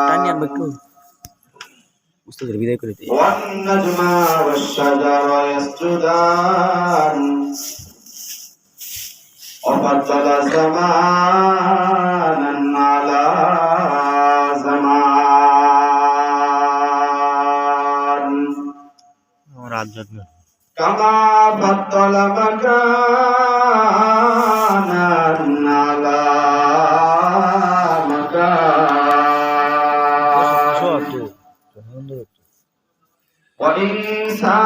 টানি আনবো একটু উস্তাদের বিদায় করে দিই। والنجم والشجر يسجدان وفضل زمانا على زمان كما فضل مكانا على مكان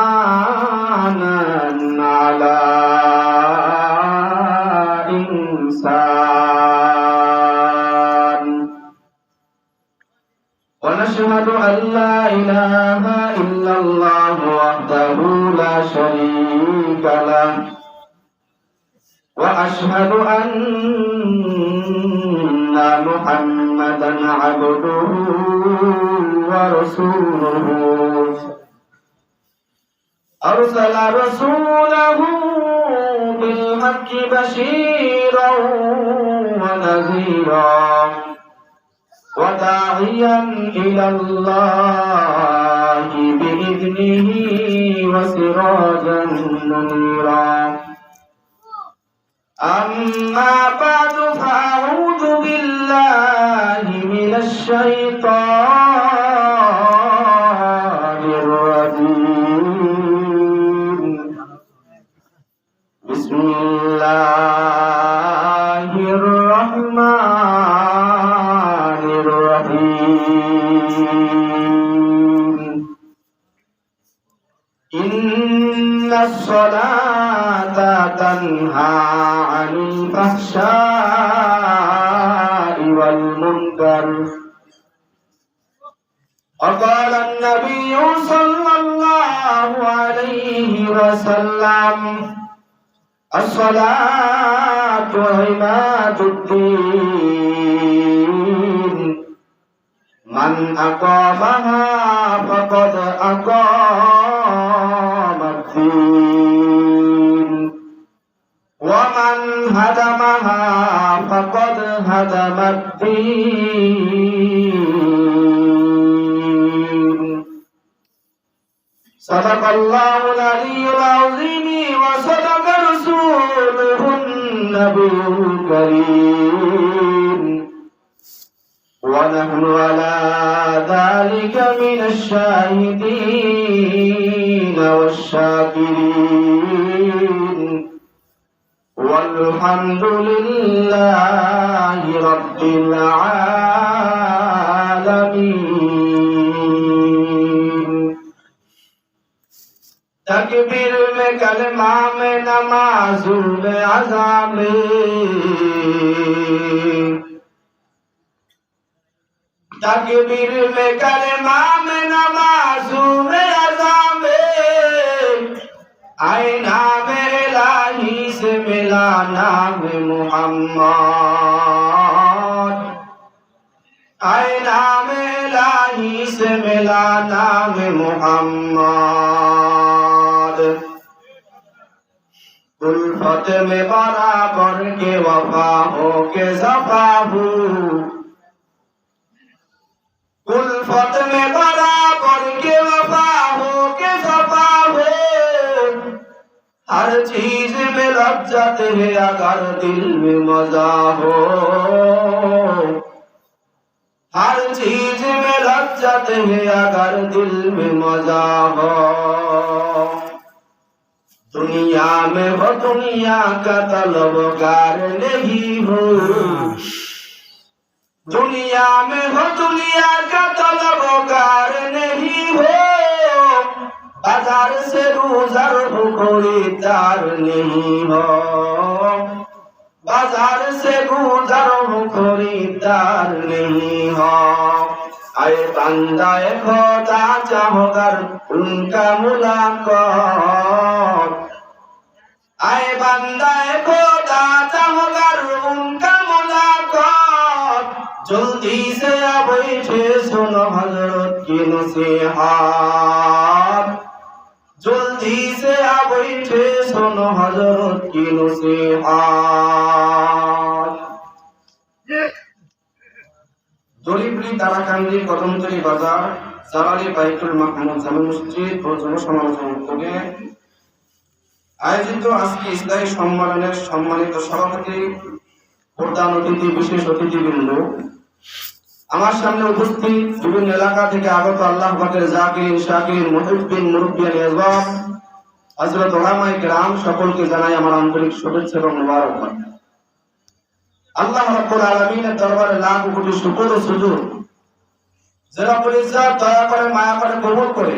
وإنسانا على إنسان ونشهد أن لا إله إلا الله وحده لا شريك له وأشهد أن محمدا عبده ورسوله أرسل رسوله بالحق بشيرا ونذيرا وداعيا إلى الله بإذنه وسراجا منيرا أما بعد فأعوذ بالله من الشيطان الرجيم بسم الله الرحمن الرحيم إن الصلاة تنهى عن الفحشاء والمنكر وقال النبي صلى الله عليه وسلم الصلاة عماد الدين من أقامها فقد أقام الدين ومن هدمها فقد هدم الدين صدق الله العلي العظيم وصدق رسوله النبي الكريم ونحن على ذلك من الشاهدين والشاكرين والحمد لله رب العالمين تکبیر میں کلمہ میں نماز میں اذان میں تکبیر میں کلمہ میں نماز میں اذان میں آئے نام الہی سے ملا نام محمد آئے نام الہی سے ملا نام محمد الفت میں برابر کے وفا ہو کے صفا ہو الفت میں برابر کے وفا ہو کے صفا ہو ہر چیز میں لذت ہے اگر دل میں مزہ ہو ہر چیز میں لذت ہے اگر دل میں مزہ ہو دنیا میں ہو دنیا کا طلبگار نہیں ہو دنیا میں ہو دنیا کا طلبگار نہیں ہو بازار سے روزر ہو کوئی تار نہیں ہو بازار سے روزر ہو کوئی تار نہیں ہو آئے بندہ خدا چاہو کر ان کا ملاقات آئے بندہ خدا چاہو کر ان کا ملاقات جلدی سے بیٹھے سنو حضرت کی نصیحت جلدی سے بیٹھے سنو حضرت کی نصیحت দলিবলি তারাকান্দি কদমতলী বাজার জালালি বাইতুল মাহমুদ জামে মসজিদ ও যুব সমাজের উদ্যোগে আয়োজিত আজকে ইসলামী সম্মেলনের সম্মানিত সভাপতি, প্রধান অতিথি, বিশেষ অতিথিবৃন্দ, আমার সামনে উপস্থিত বিভিন্ন এলাকা থেকে আগত আল্লাহ পাকের জাকির শাকির মুহিব্বিন মুরব্বিয়ান ইজবাব হযরত উলামায়ে কেরাম সকলকে জানাই আমার আন্তরিক শুভেচ্ছা এবং মোবারকবাদ। আল্লাহ রাব্বুল আলামিনের দরবারে লাখ কোটি শুকর ও সুজুদ, যে রব্বুল ইজ্জত দয়া করে মায়া করে কবুল করে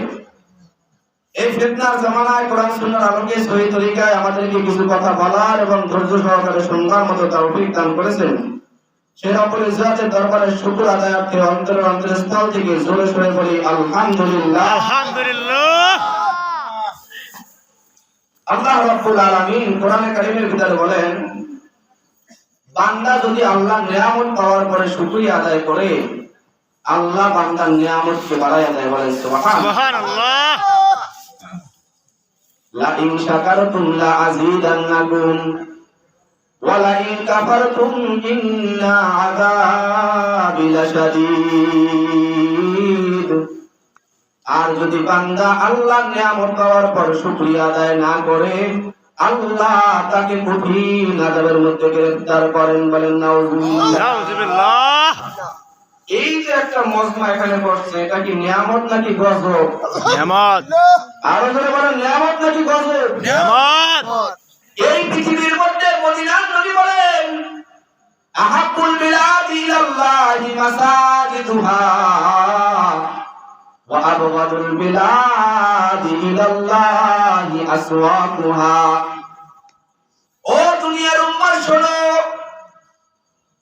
এই ফিতনার জামানায় কোরআন সুন্নাহর আলোকে সহি তরিকায় আমাদেরকে কিছু কথা বলার এবং ধৈর্য সহকারে শোনার মতো তৌফিক দান করেছেন, সেই রব্বুল ইজ্জতের দরবারে শুকর আদায়ার্থে অন্তরের অন্তরস্থল থেকে জোরে সোরে বলি আলহামদুলিল্লাহ। আলহামদুলিল্লাহ। আল্লাহ রাব্বুল আলামিন কোরআনে কারীমের ভিতরে বলেন, বান্দা যদি আল্লাহর নিয়ামত পাওয়ার পরে শুকরিয়া আদায় করে, আল্লাহ বান্দার নিয়ামতকে বাড়াইয়া দেয়। বলেন সুবহানাল্লাহ। লা ইন শাকারতুম লা আযীদান্নাকুম ওয়া লা ইন কাফারতুম ইন্না আযাবি লাশাদীদ। আর যদি বান্দা আল্লাহর নিয়ামত পাওয়ার পর শুকরিয়া আদায় না করে, আল্লাহ তাকে কঠিন আযাবের মধ্যে গ্রেফতার করেন। বলেন নাউযুবিল্লাহ। এই যে একটা মজমা এখানে বসছে, এটা কি নিয়ামত নাকি গজব? নিয়ামত। আরো জোরে বলেন, নিয়ামত নাকি গজব? নিয়ামত। এই পৃথিবীর মধ্যে মদিনার নবী বলেন, আহাব্বুল বিলাদি ইলাল্লাহি মাসাজিদুহা ওয়া আবগাদুল বিলাদি ইলাল্লাহি আসওয়াকুহা। ও দুনিয়ার উম্মাহ শোনো,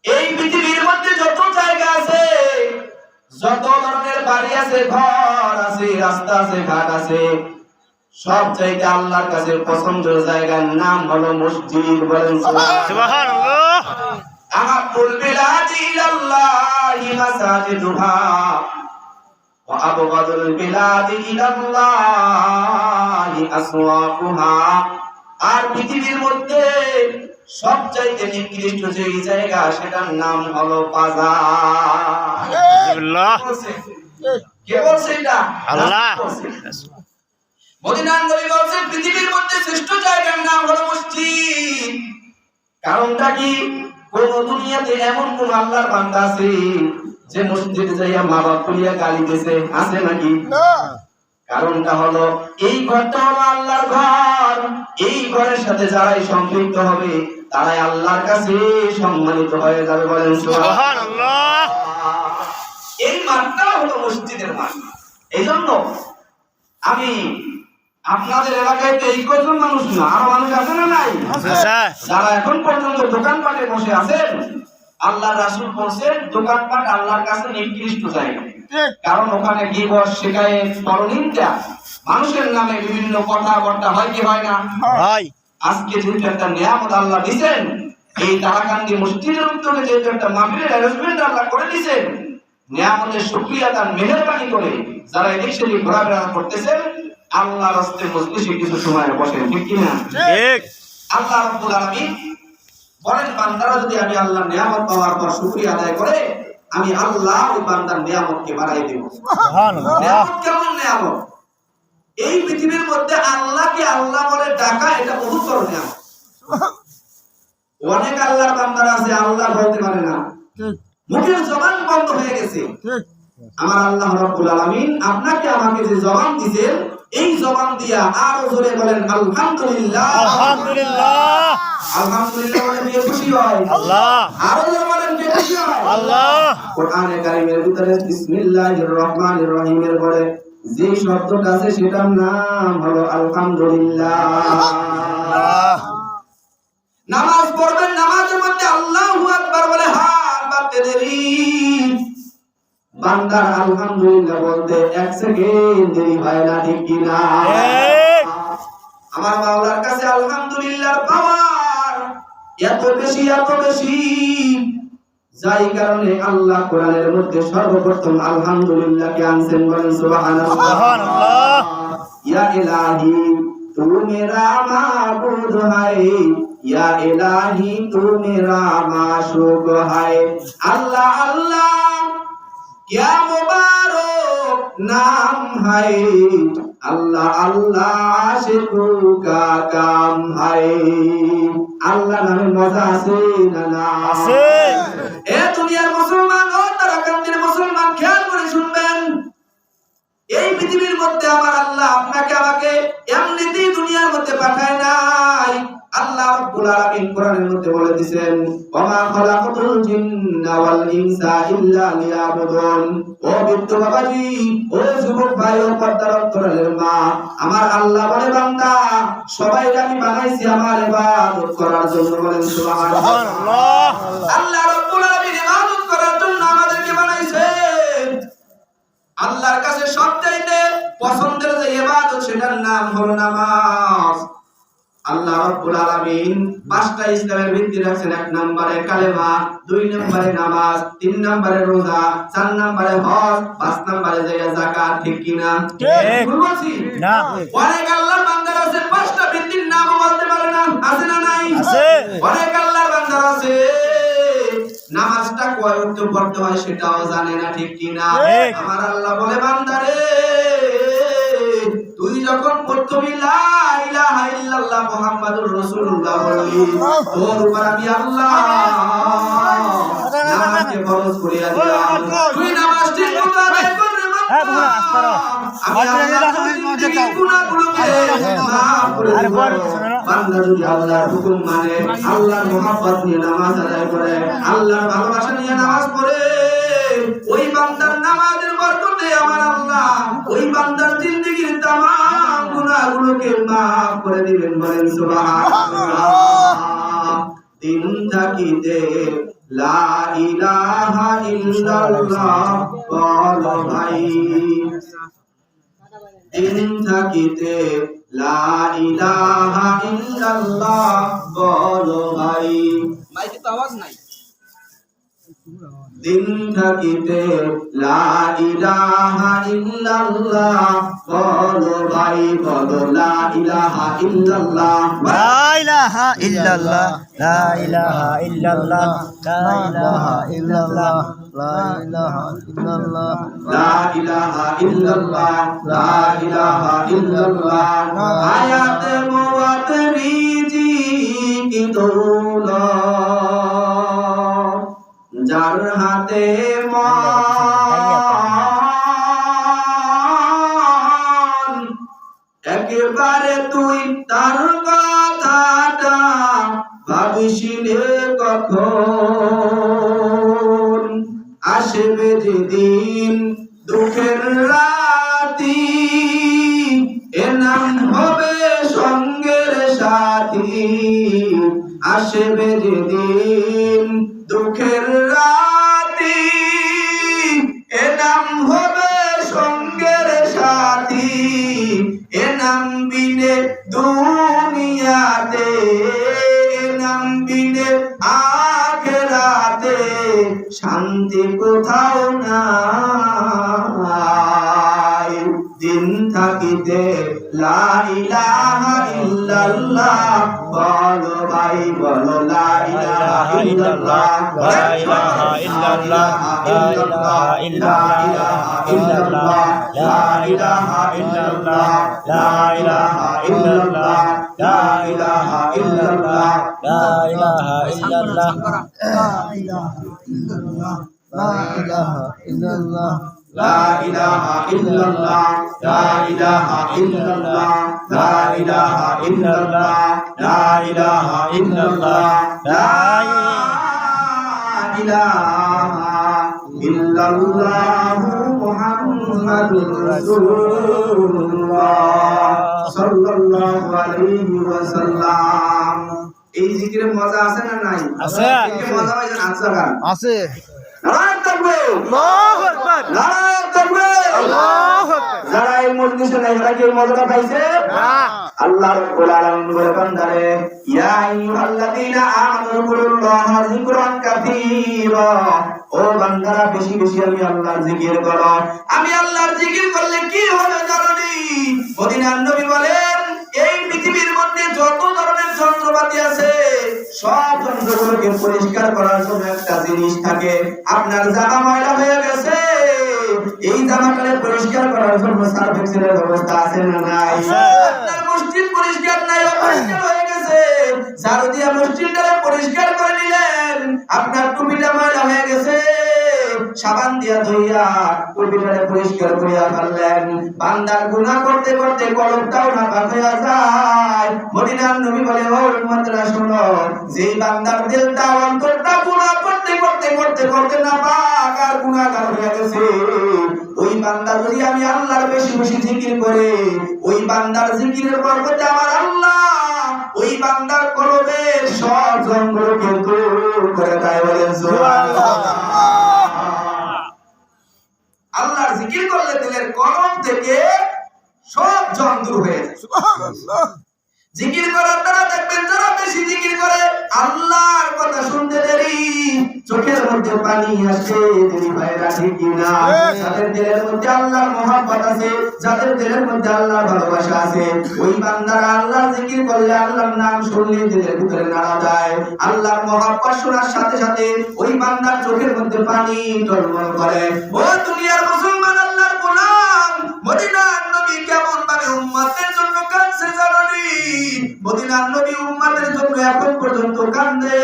এই পৃথিবীর মধ্যে যত জায়গা আছে, যত ধরনের বাড়ি আছে, ঘর আছে, রাস্তা আছে, ঘাট আছে, সব চাইতে আল্লাহর কাছে পছন্দের জায়গার নাম হলো মসজিদ। বলেন সুবহানাল্লাহ। আহাব্বুল বিলাদি ইলাল্লাহি মাসাজিদুহা ওয়া আবগাদুল বিলাদি ইলাল্লাহি আসওয়াকুহা। আর পৃথিবীর মধ্যে সবচাইতে নিকৃষ্ট যে জায়গা, সেটার নাম হলো বাজার। কে বলছে এটা? আল্লাহ। মদিনার নবী বলছেন, পৃথিবীর মধ্যে শ্রেষ্ঠ জায়গার নাম হলো মসজিদ। কারণটা কি? কোন দুনিয়াতে এমন কোন আল্লাহর বান্দা আছে যে মসজিদে যাইয়া মা বাপ তুলিয়া গালি দিয়েছে? আছে নাকি? কারণটা হলো, এই ঘরটা হলো আল্লাহর ঘর। এই ঘরের সাথে যারাই সম্পৃক্ত হবে, তারাই আল্লাহর কাছে সম্মানিত হয়ে যাবে। বলেন সুবহানাল্লাহ। এই মাঠটা হলো মসজিদের মাঠ। এই জন্য আমি আপনাদের এলাকায় তো এই কজন মানুষ না, আরো মানুষ আছে না নাই? যারা এখন পর্যন্ত দোকানপাটে বসে আছেন, আল্লাহ রাসূল বলেন, দোকানপাট আল্লাহর কাছে নিকৃষ্ট জায়গা। কারণ ওখানে গীবত, শিকায়েত, পরনিন্দা, মানুষের নামে বিভিন্ন কথাবার্তা হয় কি হয় না? আজকে যেহেতু একটা নিয়ামত আল্লাহ দিয়েছেন, এই তারাকান্দি মসজিদের উদ্যোগে যেহেতু একটা মাহফিলের অ্যারেঞ্জমেন্ট আল্লাহ করে দিয়েছেন, নিয়ামতের শুকরিয়া তার মেহেরবানি করে যারা এদিক সেদিক ঘোরাফেরা করতেছেন, আল্লাহর রাস্তে মজলিসে কিছু সময় বসেন, ঠিক কি না? ঠিক। আল্লাহ রাব্বুল আলামিন বলেন, বান্দারা যদি আমি আল্লাহর নিয়ামত পাওয়ার পর শুকরিয়া আদায় করে, আমি আল্লাহ ওই বান্দার নিয়ামতকে বাড়াই দেব। সুবহানাল্লাহ। নিয়ামত কেমন নিয়ামত? এই পৃথিবীর মধ্যে আল্লাহকে আল্লাহ বলে ডাকা, এটা বহুত বড় নিয়ামত। অনেক আল্লাহর বান্দারা আছে আল্লাহ বলতে পারে না, মুখের জবান বন্ধ হয়ে গেছে। আমার আল্লাহ রাব্বুল আলামিন আপনাকে আমাকে যে জবান দিয়েছেন, এই জবান দিয়া আরো জোরে বলেন আলহামদুলিল্লাহ। আলহামদুলিল্লাহ। আলহামদুলিল্লাহ বলে কে খুশি হয়? আল্লাহ। আরো জোরে বলেন কে খুশি হয়? আল্লাহ। কোরআনে কারীমের ভিতরে বিসমিল্লাহির রহমানির রহিমের পরে যে শব্দটা আছে, সেটার নাম হলো আলহামদুলিল্লাহ। নামাজ পড়বেন, নামাজের মধ্যে আল্লাহু আকবার বলে হাত বাড়তে দেরি, বান্দার আলহামদুলিল্লাহ বলতে এক সেকেন্ড দেরি হয় না, ঠিক কি না? আমার মাওলার কাছে আলহামদুলিল্লাহর পাওয়ার এত বেশি, এত বেশি, যাই কারণে আল্লাহ কোরআনের মধ্যে সর্বপ্রথম আলহামদুলিল্লাহকে আনছেন। বলেন সুবহানাল্লাহ। ইয়া ইলাহি তু মেরা মাবুদ হায়, ইয়া ইলাহি তু মেরা মাশুক হায়। আল্লাহ আল্লাহ क्या मुबारक नाम है अल्लाह अल्लाह आशिकों का काम है আল্লাহ নামে মজা আছে না না আছে এ দুনিয়ার মুসলমান ও তারাকান্দির মুসলমান খেয়াল করে শুনবেন এই পৃথিবীর মধ্যে আমার আল্লাহ আপনাকে আমাকে এমনিতেই দুনিয়ার মধ্যে পাঠায় নাই আল্লাহ রাব্বুল আলামিন কোরআনের মধ্যে বলে দিবেন ওমা খালাকাতুল জিন্না ওয়াল ইনসা ইল্লা লিয়াবুদুন ও বৃদ্ধ বাবাজি ও যুবক ভাই ও পর্দার অন্তরালের মা আমার আল্লাহ বলে বান্দা সবাইকে আমি বানাইছি আমার ইবাদত করার জন্য বলেন সুবহানাল্লাহ সুবহানাল্লাহ আল্লাহ রাব্বুল আলামিন ইবাদত করার জন্য আমাদেরকে বানাইছেন আল্লাহর কাছে সবচাইতে পছন্দের যে ইবাদত সেটার নাম হলো নামাজ আল্লাহ রাব্বুল আলামিন পাঁচটা ইসলামের ভিত্তি রাখছেন এক নম্বরে কালেমা দুই নম্বরে নামাজ তিন নম্বরে রোজা চার নম্বরে হজ পাঁচ নম্বরে যাকাত ঠিক কি না ঠিক। ভুল বলছি না অনেক আল্লাহর বান্দারা আছে পাঁচটা ভিত্তির নাম বলতে পারে না আছে না নাই আছে অনেক আল্লাহর বান্দারা আছে নামাজটা কয় ওয়াক্ত পড়তে হয় সেটাও জানে না ঠিক কি না ঠিক। আমার আল্লাহ বলে বান্দারে তুই যখন প্রথমে লা ইলাহা ইল্লাল্লাহ মুহাম্মাদুর রাসূলুল্লাহ বললি তোর উপর আমি আল্লাহ নামাজকে ফরজ করিয়া দিলাম তুই নামাজ ঠিক মতো আদায় কর রে হ্যাঁ তোমরা আস্তে রহ আমি আল্লাহ তোর গুনাহগুলোকে মাফ করে আরে দেব বল কিছু না বান্দা যদি আল্লাহর হুকুম মানে আল্লাহর মহব্বত নিয়ে নামাজ আদায় করে আল্লাহর ভালোবাসা নিয়ে নামাজ পড়ে ওই বান্দার নামাজের বরকতে আমার আল্লাহ ওই বান্দার জিন্দেগীর तमाम গুনাহগুলোকে maaf করে দিবেন বলেন সুবহানাল্লাহ দিন থাকিতে লা ইলাহা ইল্লাল্লাহ বলো ভাই দিন থাকিতে লা ইলাহা ইল্লাল্লাহ বলো ভাই মাইকে তো আওয়াজ নাই দিন থাকিতে লা ইলাহা ইল্লাল্লাহ বলো ভাই বলো লা ইলাহা ইল্লাল্লাহ লা ইলাহা ইল্লাল্লাহ লা ইলাহা ইল্লাল্লাহ লা ইলাহা ইল্লাল্লাহ লা ইলাহা ইল্লাল্লাহ লা ইলাহা ইল্লাল্লাহ লা ইলাহা ইল্লাল্লাহ আয়াতে মুওয়াতরিজি কি তোলা যার হাতে মন একেবারে তুই তার কথাটা ভাবিসিলে কখন আসবে যেদিন দুঃখের রাতি এ নাম হবে সঙ্গের সাথী আসবে যেদিন দুঃখের রাতি এ নাম হবে সঙ্গের সাথী এ নাম বিনে দুনিয়াতে এ নাম বিনে আখিরাতে শান্তি কোথাও নাই দিন থাকিতে লা ইলাহা ইল্লাল্লাহ বলো ভাই বলো লা ইলাহা ইল্লাল্লাহ লা ইলাহা ইল্লাল্লাহ লা ইলাহা ইল্লাল্লাহ লা ইলাহা ইল্লাল্লাহ লা ইলাহা ইল্লাল্লাহ লা ইলাহা ইল্লাল্লাহ লা ইলাহা ইল্লাল্লাহ لا إله إلا الله لا إله إلا الله لا إله إلا الله لا إله إلا الله لا إله إلا الله لا إله إلا الله محمد رسول الله صلى الله عليه وسلم এই জিকিরে মজা আছে না নাই আছে। এই মজা হয় না আছে গান আছে নারায়ণ তাকবীর আল্লাহু আকবার নারায়ণ তাকবীর আল্লাহু আকবার যারা এই মজলিসে নাই তারা কি এই মজাটা পাইছে না আল্লাহ রাব্বুল আলামিন বলে বান্দারে ইয়া আইয়ুহাল্লাযীনা আমানু কুল্লাহা যিকরান কাসীরা ও বান্দারা বেশি বেশি আমি আল্লাহর জিকির করো আমি আল্লাহর জিকির করলে কি হবে জানেননি মদিনার নবী বলেন এই পৃথিবীর মধ্যে যত ধরনের যন্ত্রপাতি আছে সব যন্ত্রগুলোকে পরিষ্কার করার জন্য একটা জিনিস থাকে আপনার জামা ময়লা হয়ে গেছে এই জামাটাকে পরিষ্কার করার জন্য সার্ফ এক্সেলের ব্যবস্থা আছে না নাই? আপনার মসজিদ পরিষ্কার নাই, অপরিষ্কার হয়ে গেছে, ঝাড়ু দিয়ে মসজিদটাকে পরিষ্কার করে নিলেন, আপনার টুপিটা ময়লা হয়ে গেছে, সাবান দিয়া ধুইয়া টুপিটাকে পরিষ্কার করিয়া ফেললেন। বান্দার গুনাহ করতে করতে কলবটাও নাপাক হয়ে যায়। মদিনার নবী বলে, ও উম্মতরা শোনো, যেই বান্দার দিলটা অন্তরটা গুনাহ করতে করতে করতে করতে নাপাক আর গুনাহগার হয়ে গেছে, ওই বান্দা যদি আমি আল্লাহর বেশি বেশি জিকির করে, ওই বান্দার জিকিরের বরকতে আমার আল্লাহ ওই বান্দার কলবের সব জঙ্গলকে দূর করে দেয়। বলেন সুবহানাল্লাহ। আল্লাহর জিকির করলে দিলের কলব থেকে সব জন দূর হয়ে যায়। সুবহানাল্লাহ। জিকির করার দ্বারা দেখবেন যারা বেশি জিকির করে আল্লাহর কথা শুনতে দেরি চোখের মধ্যে পানি আসে। তিনি ভাইরা ঠিক কিনা? যাদের দিলের মধ্যে আল্লাহর মহব্বত আছে, যাদের দিলের মধ্যে আল্লাহর ভালোবাসা আছে, ওই বান্দারা আল্লাহর জিকির করলে, আল্লাহর নাম শুনলে দিলের ভিতরে নাড়া যায়। আল্লাহর মহব্বত শোনার সাথে সাথে ওই বান্দার চোখের মধ্যে পানি টলমল করে। ও দুনিয়ার মুসলমান, আল্লাহর গোলাম, মদিনার নবী কেমন ভাবে উম্মতের জন্য কাঁদছে জানেন? মদিনার নবী উম্মতের জন্য এখন পর্যন্ত কান্দে।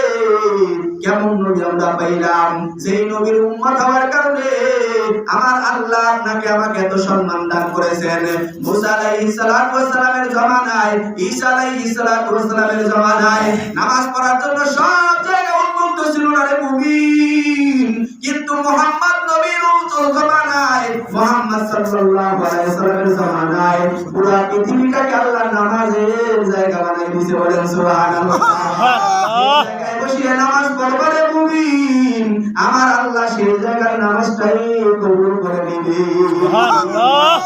কেমন নবী আমরা পাইলাম, যেই নবীর উম্মত হওয়ার কারণে আমার আল্লাহ আপনাকে আমাকে এত সম্মান দান করেছেন। মুসা আলাইহিস সালাতু ওয়াস সালামের জামানায়, ঈসা আলাইহিস সালাতু ওয়াস সালামের জামানায় নামাজ পড়ার জন্য সব জায়গা উন্মুক্ত ছিল না রে মুমিন। কিন্তু মুহাম্মদ নবীর জামানায়, মুহাম্মদ সাল্লাল্লাহু আলাইহি ওয়াসাল্লামের জামানায় পুরো পৃথিবীটাকে আল্লাহ নামাজের জায়গা বানাই দিয়েছে। বলেন সুবহানাল্লাহ। জায়গায় বসে নামাজ পড়বা রে মুমিন, আমার আল্লাহ সেই জায়গায় নামাজটাই কবুল করে নেবে। সুবহানাল্লাহ।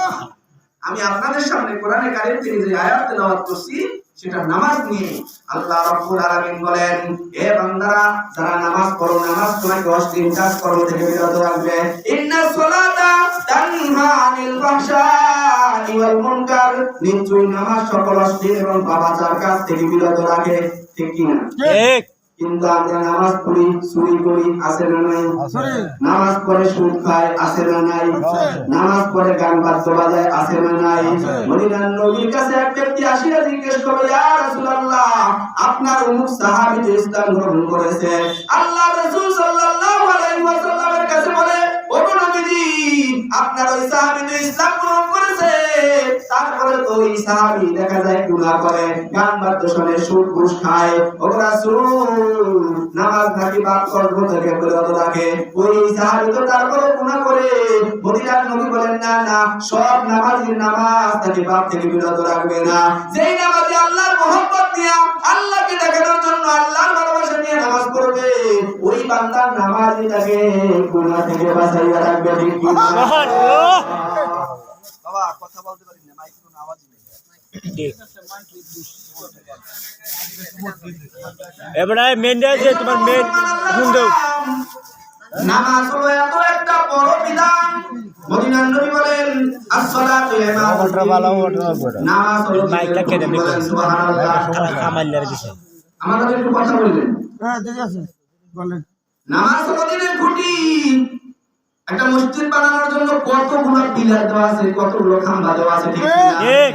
আমি আপনাদের সামনে কোরআনে কারীম থেকে যে আয়াত তেলাওয়াত করছি সেটা নামাজ নিয়ে। আল্লাহ রাব্বুল আলামিন বলেন, হে বান্দারা, যারা নামাজ পড়ো, নামাজ তোমাকে অশ্লীল কাজ কর্ম থেকে বিরত রাখবে। ইন্নাস সালাতা তানহা আনিল ফাহশাই ওয়াল মুনকার, নিশ্চয়ই নামাজ সকল অশ্লীল এবং পাপাচার কাজ থেকে বিরত রাখে। ঠিক কি না? ঠিক। কিন্তু আমরা নামাজ পড়ি, চুরি করি, আছে না নাই? নামাজ পড়ে সুদ খায়, আছে না নাই? নামাজ পড়ে গান বাদ্য বাজায়, আছে না নাই? মদিনার নবীর কাছে এক ব্যক্তি আসিয়া জিজ্ঞেস করল, ইয়া রাসূলুল্লাহ, আপনার অমুক সাহাবী তো ইসলাম গ্রহণ করেছে। আল্লাহ রাসূল সাল্লাল্লাহু আলাইহি ওয়াসাল্লামের কাছে বলে, ও নবীজি, আপনার ওই সাহাবী তো ইসলাম গ্রহণ করেছে, তারপরে তো ওই সাহাবী দেখা যায় গুনাহ করে, গান বাদ্য শুনে, সুদ ঘুষ খায়। ও রাসূল, নামাজ নাকি পাপ কর্ম থেকে বিরত রাখে, ওই সাহাবী তো তারপরে গুনাহ করে। মদিনার নবী বলেন, না না, সব নামাজি নামাজ নাকি পাপ থেকে বিরত রাখবে না। যেই নামাজি আল্লাহর মহব্বত নিয়ে, আল্লাহকে দেখানোর জন্য, আল্লাহর ভালোবাসা নিয়ে নামাজ পড়বে, ওই বান্দার নামাজই তাকে গুনাহ থেকে বাঁচাইয়া রাখবে। ঠিক কি? সুবহানাল্লাহ। বাবা কথা বলতে পারি না, মাইক কোনো আওয়াজ নেই। ঠিক। এবারে মেনটা যে তোমার মেন গুণ দাও। নামাজ হলো এত একটা বড় বিধান। মদিনার নবী বলেন, as-salatu ইমামুদ্দিন। নামাজ হলো মাইকটা কেটে দিন। সুবহানাল্লাহ। কামাইলার দিছে। আমাদের একটু কথা বলবেন। হ্যাঁ, ঠিক আছে, বলেন। নামাজ হলো দিনের খুঁটি। একটা মসজিদ বানানোর জন্য কতগুলো পিলার দেওয়া আছে, কতগুলো খাম্বা দেওয়া আছে। ঠিক না? ঠিক।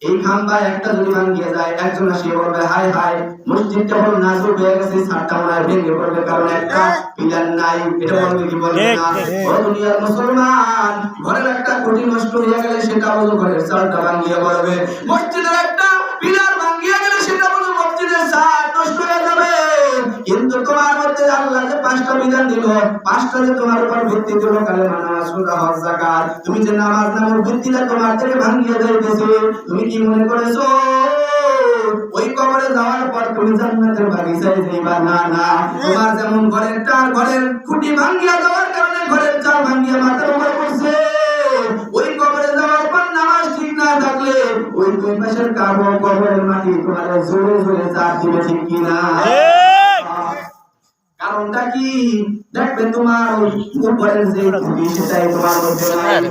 এই খাম্বা একটা যদি ভাঙিয়ে যায়, একজন আসে বলবে, হায় হায়, মসজিদটা হল নাজুক হয়ে গেছে, ছাদটা মনে হয় ভেঙে পড়বে, কারণ একটা পিলার নাই। এটা বলবে কি বলবে না? ও দুনিয়ার মুসলমান, ঘরের একটা খুঁটি নষ্ট হয়ে গেলে সেটা বলো ঘরের ছাদটা ভাঙিয়ে পড়বে। মসজিদের একটা পিলার ভাঙিয়ে গেলে সেটা বলো মসজিদের ছাদ নষ্ট হয়ে যাবে। কিন্তু তোমার মধ্যে আল্লাহ যে 5টা বিধান দিল, 5টা যে তোমার উপর ভিত্তি দিল, কালেমা, নামাজ, রোজা, হজ, যাকাত, তুমি যে নামাজ নামের ভিত্তিটা তোমার থেকে ভাঙিয়ে যাইতেছে, তুমি কি মনে করেছো ওই কবরে যাওয়ার পর তুমি জান্নাতের বাগিচায় যাইবা? না না, তোমার যেমন ঘরের খুঁটি ভাঙিয়ে যাওয়ার কারণে ঘরের চাল ভাঙিয়ে মাথার উপর পড়ছে, ওই কবরে যাওয়ার পর নামাজ ঠিক না থাকলে ওই দুই পাশের কবরের মাটি তোমার জোরে জোরে চাপ দিবে। ঠিক কিনা? কারণটা কি? দেখবে তোমার উপরের যে খুঁটি সেটাই তোমার মধ্যে নাই।